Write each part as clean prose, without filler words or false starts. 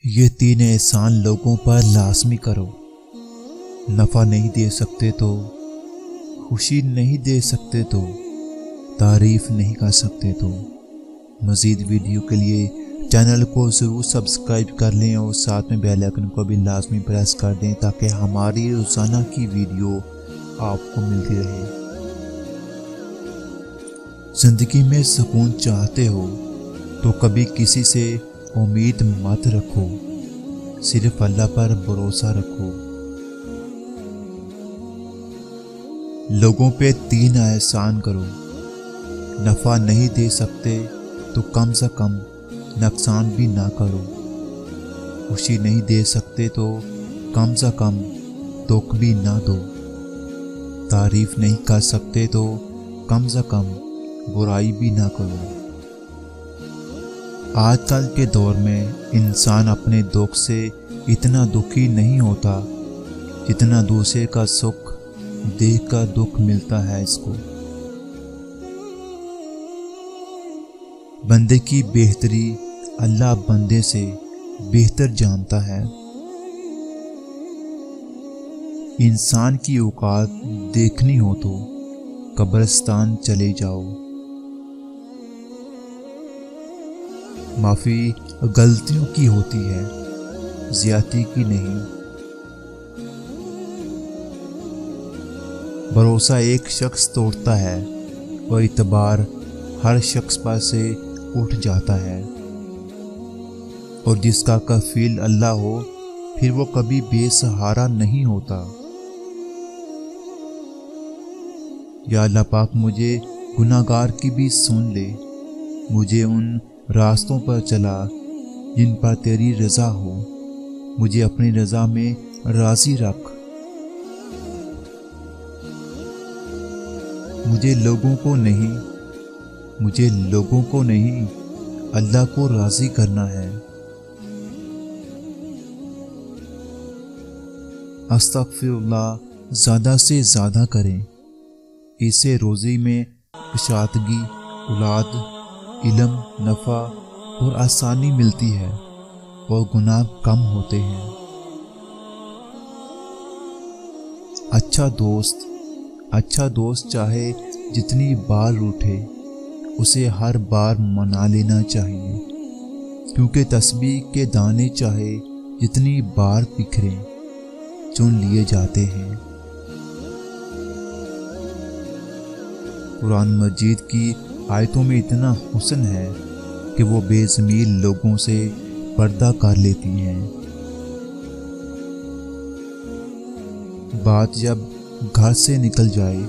یہ 3 احسان لوگوں پر لازمی کرو۔ نفع نہیں دے سکتے تو، خوشی نہیں دے سکتے تو، تعریف نہیں کر سکتے تو۔ مزید ویڈیو کے لیے چینل کو ضرور سبسکرائب کر لیں اور ساتھ میں بیل آئیکن کو بھی لازمی پریس کر دیں تاکہ ہماری روزانہ کی ویڈیو آپ کو ملتی رہے۔ زندگی میں سکون چاہتے ہو تو کبھی کسی سے امید مت رکھو، صرف اللہ پر بھروسہ رکھو۔ لوگوں پہ 3 احسان کرو۔ نفع نہیں دے سکتے تو کم سے کم نقصان بھی نہ کرو۔ خوشی نہیں دے سکتے تو کم سے کم دکھ بھی نہ دو۔ تعریف نہیں کر سکتے تو کم سے کم برائی بھی نہ کرو۔ آج کل کے دور میں انسان اپنے دکھ سے اتنا دکھی نہیں ہوتا جتنا دوسرے کا سکھ دیکھ کر دکھ ملتا ہے اس کو۔ بندے کی بہتری اللہ بندے سے بہتر جانتا ہے۔ انسان کی اوقات دیکھنی ہو تو قبرستان چلے جاؤ۔ معافی غلطیوں کی ہوتی ہے، زیادتی کی نہیں۔ بھروسہ ایک شخص توڑتا ہے اور اعتبار ہر شخص پر سے اٹھ جاتا ہے، اور جس کا کفیل اللہ ہو پھر وہ کبھی بے سہارا نہیں ہوتا۔ یا اللہ پاک مجھے گناہ گار کی بھی سن لے، مجھے ان راستوں پر چلا جن پر تیری رضا ہو، مجھے اپنی رضا میں راضی رکھ۔ مجھے لوگوں کو نہیں اللہ کو راضی کرنا ہے۔ استغفر اللہ زیادہ سے زیادہ کریں، اس سے روزی میں کشادگی، اولاد، علم، نفع اور آسانی ملتی ہے اور گناہ کم ہوتے ہیں۔ اچھا دوست چاہے جتنی بار روٹھے اسے ہر بار منا لینا چاہیے، کیونکہ تسبیح کے دانے چاہے جتنی بار بکھریں چن لیے جاتے ہیں۔ قرآن مجید کی آیتوں میں اتنا حسن ہے کہ وہ بے ضمیر لوگوں سے پردہ کر لیتی ہیں۔ بات جب گھر سے نکل جائے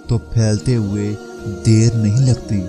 تو پھیلتے ہوئے دیر نہیں لگتی۔